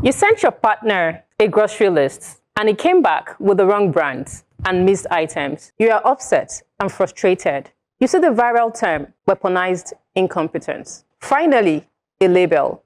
You sent your partner a grocery list and it came back with the wrong brands and missed items. You are upset and frustrated. You see the viral term, weaponized incompetence. Finally, a label,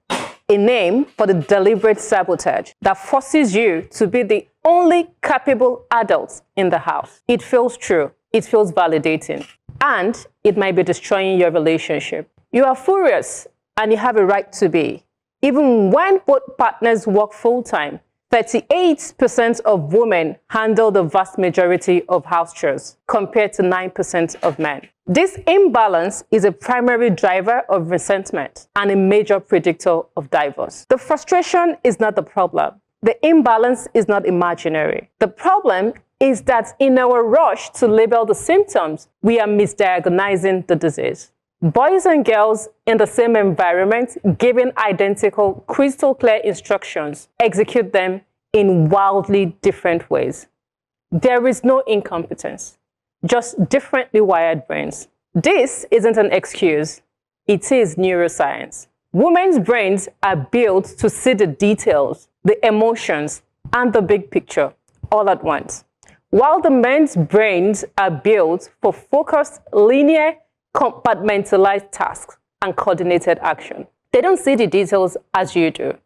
a name for the deliberate sabotage that forces you to be the only capable adult in the house. It feels true, it feels validating, and it might be destroying your relationship. You are furious, and you have a right to be. Even when both partners work full-time, 38% of women handle the vast majority of house chores, compared to 9% of men. This imbalance is a primary driver of resentment and a major predictor of divorce. The frustration is not the problem. The imbalance is not imaginary. The problem is that in our rush to label the symptoms, we are misdiagnosing the disease. Boys and girls in the same environment, given identical, crystal clear instructions, execute them in wildly different ways. There is no incompetence, just differently wired brains. This isn't an excuse, it is neuroscience. Women's brains are built to see the details, the emotions, and the big picture all at once, while the men's brains are built for focused, linear, compartmentalized tasks and coordinated action. They don't see the details as you do.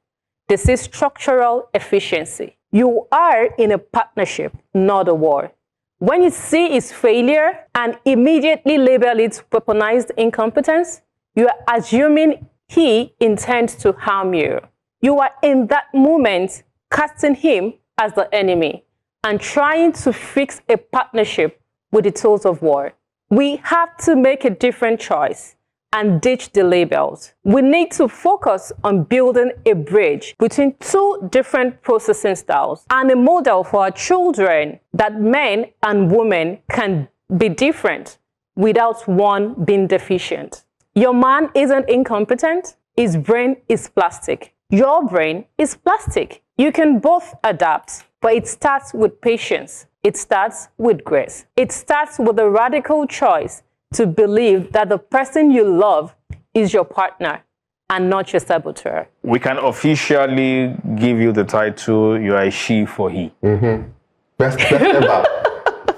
They see structural efficiency. You are in a partnership, not a war. When you see its failure and immediately label it weaponized incompetence, you are assuming he intends to harm you. You are in that moment casting him as the enemy and trying to fix a partnership with the tools of war. We have to make a different choice and ditch the labels. We need to focus on building a bridge between two different processing styles and a model for our children that men and women can be different without one being deficient. Your man isn't incompetent, his brain is plastic. Your brain is plastic. You can both adapt, but it starts with patience. It starts with grace. It starts with a radical choice to believe that the person you love is your partner and not your saboteur. We can officially give you the title, you are a she for he. Mm-hmm. Best ever.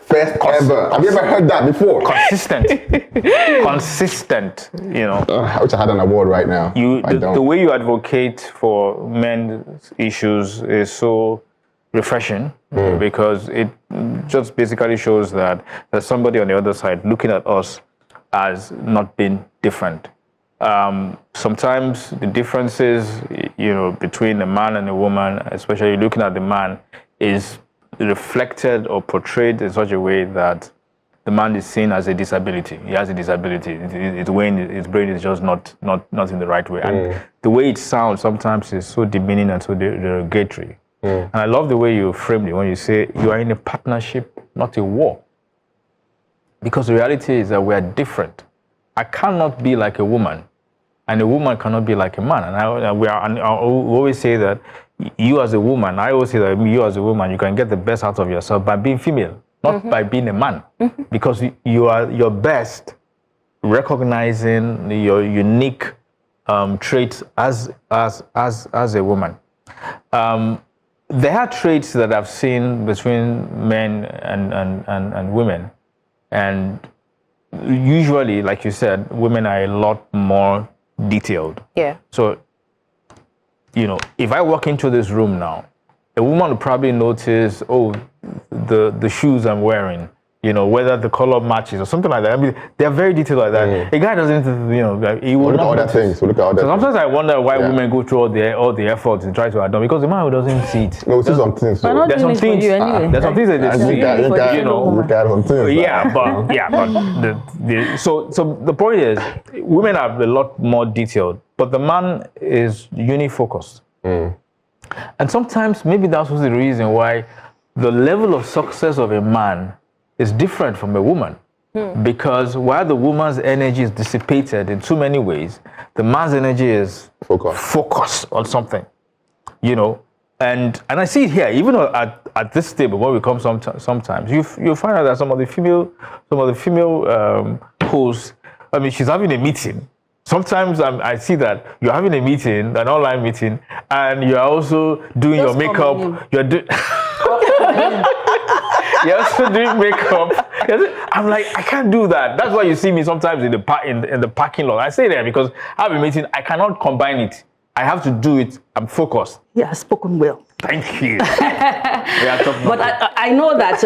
First ever. Have you ever heard that before? Consistent. Consistent, you know. I wish I had an award right now. The way you advocate for men's issues is so refreshing because it just basically shows that there's somebody on the other side looking at us as not being different. Sometimes the differences, you know, between a man and a woman, especially looking at the man, is reflected or portrayed in such a way that the man is seen as a disability. He has a disability. His brain is just not in the right way. And the way it sounds sometimes is so demeaning and so derogatory. And I love the way you framed it when you say you are in a partnership, not a war. Because the reality is that we are different. I cannot be like a woman, and a woman cannot be like a man. And I always say that you as a woman, I always say that you as a woman, you can get the best out of yourself by being female, not by being a man. Because you are your best recognizing your unique traits as a woman. There are traits that I've seen between men and women, and usually, like you said, women are a lot more detailed. Yeah. So, you know, if I walk into this room now, a woman will probably notice, oh, the shoes I'm wearing, you know, whether the color matches or something like that. I mean, they're very detailed like that. A guy doesn't, you know, he will look at not other things. Look at other so sometimes I wonder why women go through all the efforts to try to adopt, because the man who doesn't see it. No, see some things. So. There's some things. There's some things that they see. You know, some things. Yeah, but so the point is, women are a lot more detailed, but the man is unifocused. And sometimes maybe that's the reason why the level of success of a man is different from a woman. Because while the woman's energy is dissipated in too many ways, the man's energy is focused on something, you know. And I see it here, even at this table, when we come sometimes, you find out that some of the female hosts, I mean, she's having a meeting, sometimes I see that you're having a meeting, an online meeting, and you're also doing Just your makeup. You're doing. You're also doing makeup. I'm like, I can't do that. That's why you see me sometimes in the parking lot. I say that because I have a meeting. I cannot combine it. I have to do it. I'm focused. Yeah, spoken well. Thank you. But I know that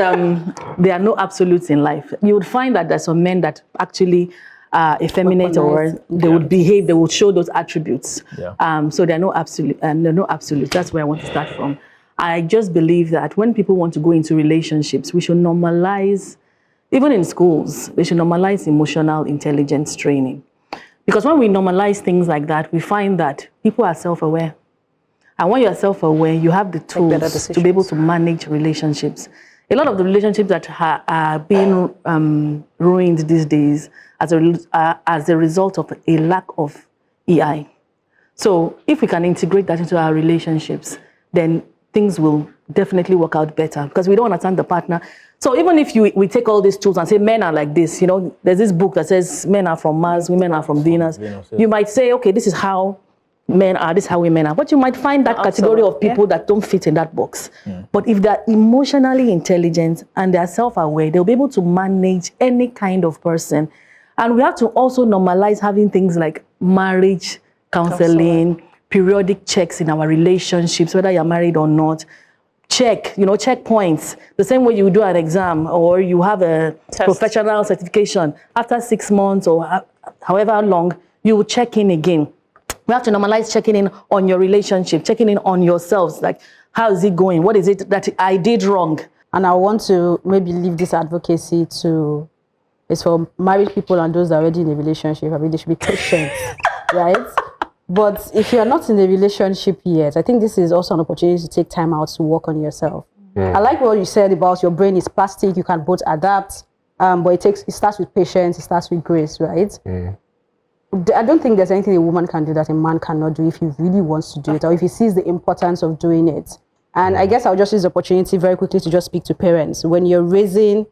there are no absolutes in life. You would find that there's some men that actually are effeminate, or they would behave, they would show those attributes. Yeah. So there are no absolutes. That's where I want to start from. I just believe that when people want to go into relationships, we should normalize, even in schools, they should normalize emotional intelligence training. Because when we normalize things like that, we find that people are self-aware. And when you're self-aware, you have the tools to be able to manage relationships. A lot of the relationships that are being ruined these days as a result of a lack of EI. So if we can integrate that into our relationships, then things will definitely work out better, because we don't understand the partner. So even if we take all these tools and say men are like this, there's this book that says men are from Mars, women are from Venus. You might say, okay, this is how men are, this is how women are. But you might find that category of people that don't fit in that box. But if they're emotionally intelligent and they're self-aware, they'll be able to manage any kind of person. And we have to also normalize having things like marriage counseling, periodic checks in our relationships, whether you're married or not. Checkpoints. The same way you do an exam or you have a professional certification. After 6 months or however long, you will check in again. We have to normalize checking in on your relationship, checking in on yourselves. Like, how is it going? What is it that I did wrong? And I want to maybe leave this advocacy to, it's for married people and those that are already in a relationship. I mean, they should be patient, right? But if you're not in a relationship yet, I think this is also an opportunity to take time out to work on yourself. I like what you said about your brain is plastic, you can both adapt, but it starts with patience, it starts with grace, right? I don't think there's anything a woman can do that a man cannot do if he really wants to do it, or if he sees the importance of doing it. And I guess I'll just use the opportunity very quickly to just speak to parents. When you're raising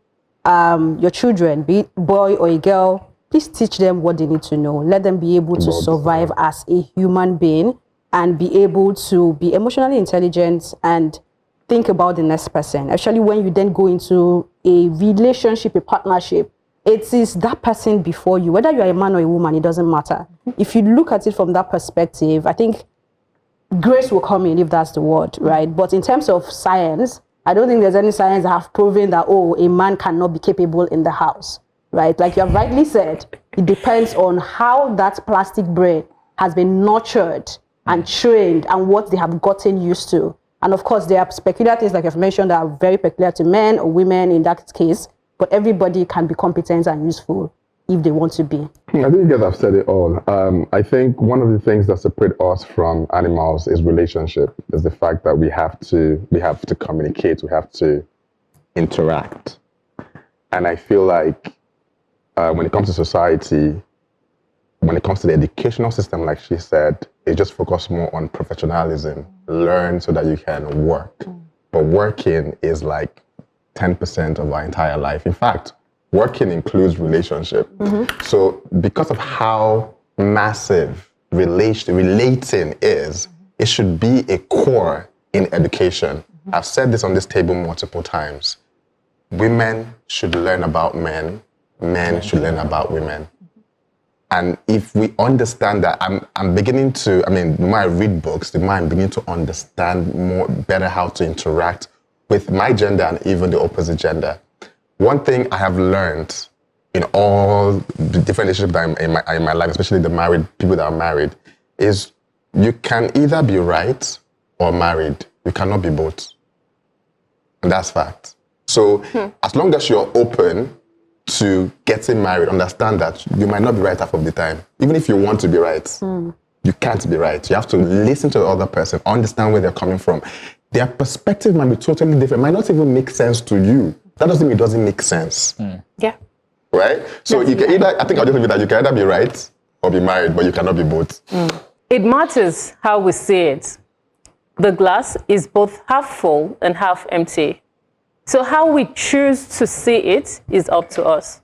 your children, be it boy or a girl, please teach them what they need to know. Let them be able to survive as a human being and be able to be emotionally intelligent and think about the next person. Actually, when you then go into a relationship, a partnership, it is that person before you. Whether you're a man or a woman, it doesn't matter. If you look at it from that perspective, I think grace will come in, if that's the word, right? But in terms of science, I don't think there's any science that have proven that, a man cannot be capable in the house. Right? Like you have rightly said, it depends on how that plastic brain has been nurtured and trained and what they have gotten used to. And of course, there are peculiar things, like I've mentioned, that are very peculiar to men or women in that case, but everybody can be competent and useful if they want to be. I think you guys have said it all. I think one of the things that separate us from animals is relationship, is the fact that we have to communicate, we have to interact. And I feel like when it comes to society, when it comes to the educational system, like she said, it just focuses more on professionalism. Learn so that you can work. But working is like 10% of our entire life. In fact, working includes relationship. So because of how massive relating is, it should be a core in education. I've said this on this table multiple times. Women should learn about men. Men should learn about women. And if we understand that, I'm beginning to, the more I read books, the more I'm beginning to understand better how to interact with my gender and even the opposite gender. One thing I have learned in all the different relationships that I'm in my life, especially the married people that are married, is you can either be right or married. You cannot be both. And that's fact. So as long as you're open to getting married, understand that you might not be right half of the time. Even if you want to be right, you can't be right. You have to listen to the other person, understand where they're coming from. Their perspective might be totally different, might not even make sense to you. That doesn't mean it doesn't make sense. Yeah. Right? So you can either, I think I'll just leave it that you can either be right or be married, but you cannot be both. It matters how we see it. The glass is both half full and half empty. So how we choose to see it is up to us.